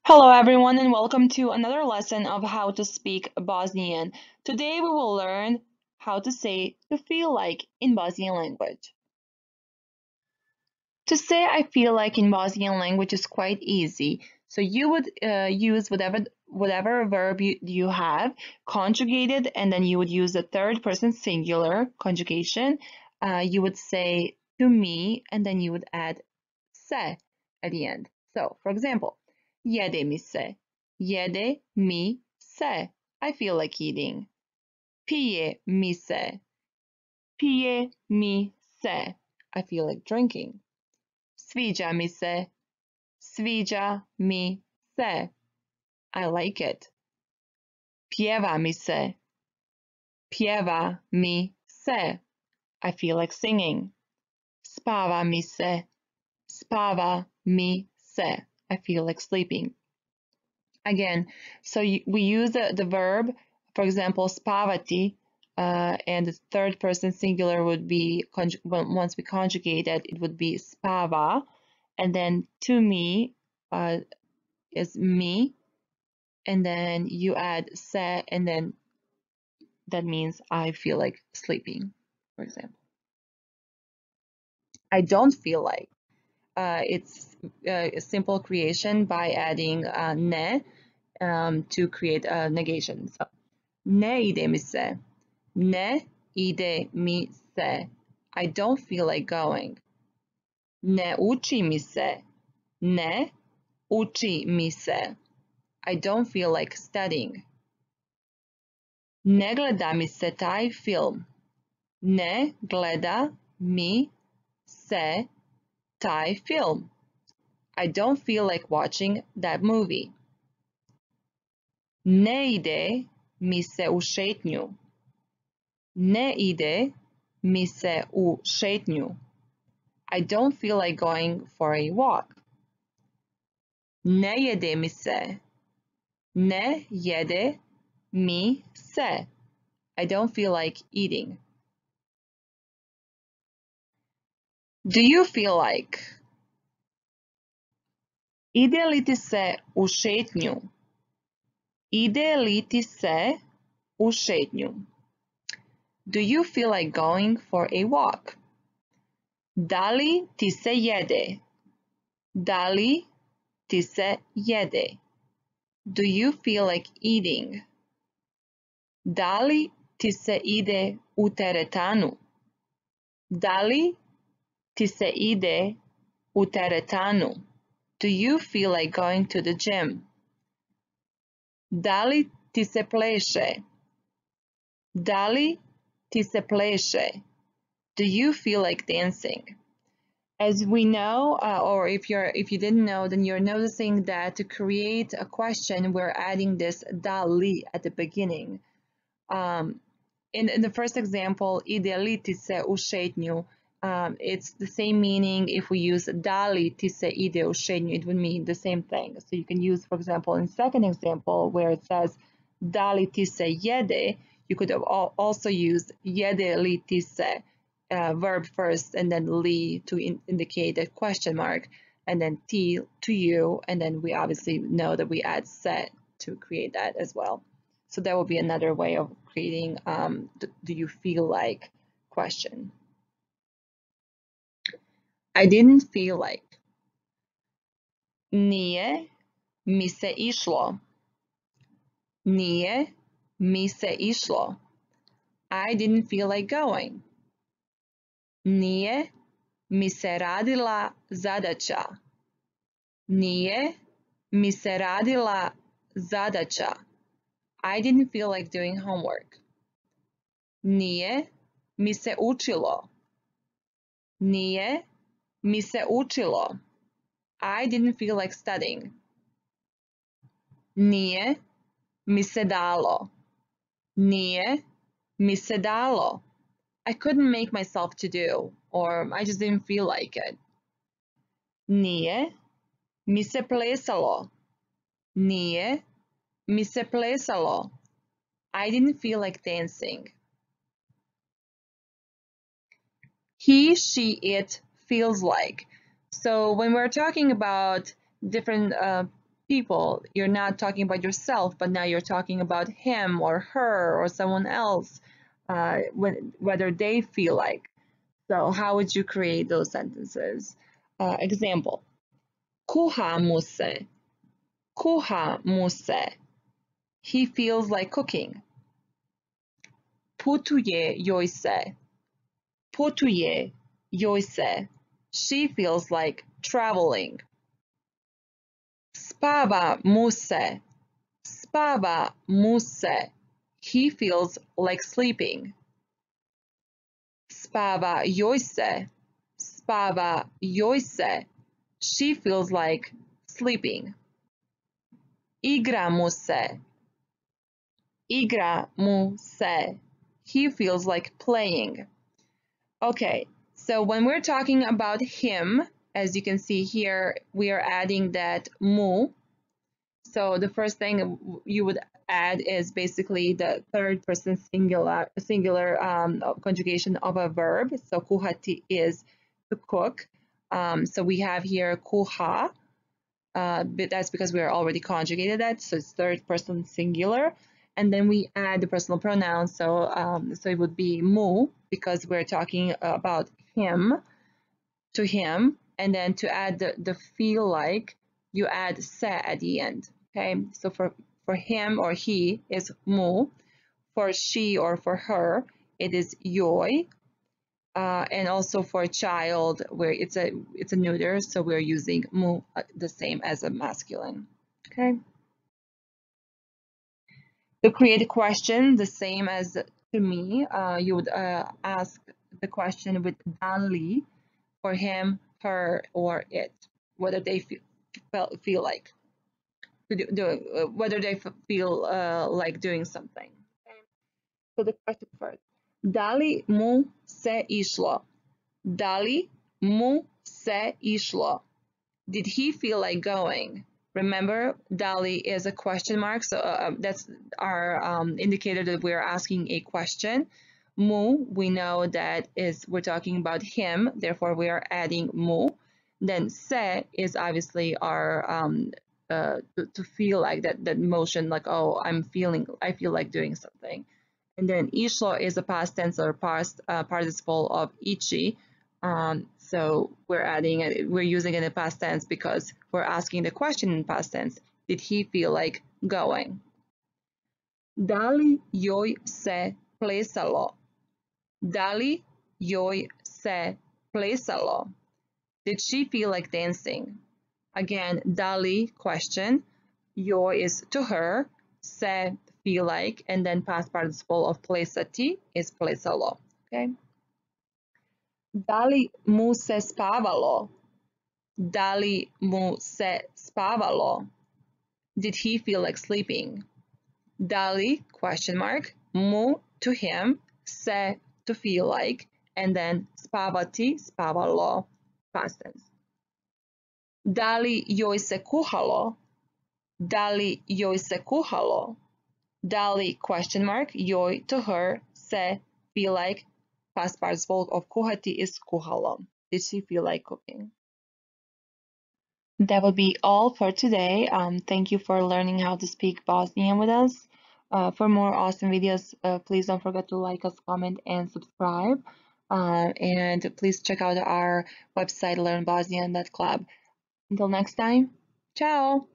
Hello everyone and welcome to another lesson of how to speak Bosnian. Today we will learn how to say to feel like in Bosnian language. To say I feel like in Bosnian language is quite easy. So you would use whatever verb you have conjugated, and then you would use the third person singular conjugation. You would say to me, and then you would add se at the end. So, for example, jede mi se, jede mi se. I feel like eating. Pije mi se, pije mi se. I feel like drinking. Sviđa mi se, sviđa mi se. I like it. Pjeva mi se, pjeva mi se. I feel like singing. Spava mi se, spava mi se. I feel like sleeping. Again, so we use the verb, for example, spavati, and the third person singular would be, once we conjugate it, it would be spava. And then to me is me. And then you add se, and then that means I feel like sleeping, for example. I don't feel like. It's a simple creation by adding ne to create a negation. So, ne ide mi se. Ne ide mi se. I don't feel like going. Ne uči mi se. Ne uči mi se. I don't feel like studying. Ne gleda mi se taj film. Ne gleda mi se taj film. I don't feel like watching that movie. Ne ide mi se u šetnju. Ne ide mi se u šetnju. I don't feel like going for a walk. Ne jede mi se. Ne jede mi se. I don't feel like eating. Do you feel like? Ide li ti se u šetnju? Ide li ti se u šetnju? Do you feel like going for a walk? Da li ti se jede? Da li ti se jede? Do you feel like eating? Da li ti se ide u teretanu? Da li ti se ide u teretanu? Do you feel like going to the gym? Da li ti se pleše? Da li ti se pleše? Do you feel like dancing? As we know, or if you didn't know, then you're noticing that to create a question, we're adding this da li at the beginning. In the first example, ide li ti se u šetnju, it's the same meaning. If we use da li ti se ide u šetnju, it would mean the same thing. So you can use, for example, in second example, where it says da li ti se jede, you could have also used jede li ti se, verb first, and then li to indicate a question mark, and then ti to you, and then we obviously know that we add se to create that as well. So that will be another way of creating do you feel like question. I didn't feel like. Nije mi se išlo. Nije mi se išlo. I didn't feel like going. Nije mi se radila zadaća. Nije mi se radila zadaća. I didn't feel like doing homework. Nije mi se učilo. Nije mi se učilo. I didn't feel like studying. Nije mi se dalo. Nije mi se dalo. I couldn't make myself to do, or I just didn't feel like it. Nije mi se plesalo. Nije mi se plesalo. I didn't feel like dancing. He, she, it feels like. So when we're talking about different people. You're not talking about yourself, but now you're talking about him or her or someone else, whether they feel like. So how would you create those sentences? Example, kuha muse, kuha muse. He feels like cooking. Putuye yoise, putuye yoise. She feels like traveling. Spava muse, spava muse. He feels like sleeping. Spava yoise, spava yoise. She feels like sleeping. Igra muse, igra muse. He feels like playing. Okay, so when we're talking about him, as you can see here, we are adding that mu. So the first thing you would add is basically the third person singular conjugation of a verb. So kuhati is to cook. So we have here kuha, but that's because we are already conjugated that, so it's third person singular. And then we add the personal pronouns, so it would be mu because we're talking about him, to him, and then to add the feel like, you add se at the end. Okay, so for him or he is mu, for she or for her it is yoi, and also for child where it's a neuter, so we're using mu, the same as a masculine. Okay. To create a question, the same as to me, you would ask the question with dali for him, her, or it, whether they feel like whether they feel like doing something. Okay. So the question first: Dali mu se išlo. Dali mu se išlo. Did he feel like going? Remember, Dali is a question mark, so that's our indicator that we're asking a question. Mu, we know that is we're talking about him, therefore we are adding mu. Then se is obviously our to feel like that motion, like, oh, I feel like doing something. And then ishlo is a past tense or past participle of ichi. So we're using it in the past tense because we're asking the question in past tense. Did he feel like going? Dali joj se plesalo? Dali joj se plesalo? Did she feel like dancing? Again, dali, question. Joj is to her. Se, feel like. And then past participle of plesati is plesalo. Okay. Dali mu se spavalo? Dali mu se spavalo? Did he feel like sleeping? Dali, question mark, mu to him, se to feel like, and then spavati, spavalo, past tense. Dali joj se kuhalo? Dali joj se kuhalo? Dali, question mark, joj to her, se feel like, past participle of kuhati is kuhalo. Did she feel like cooking? That would be all for today. Thank you for learning how to speak Bosnian with us. For more awesome videos, please don't forget to like us, comment, and subscribe. And please check out our website, learnbosnian.club. Until next time, ciao!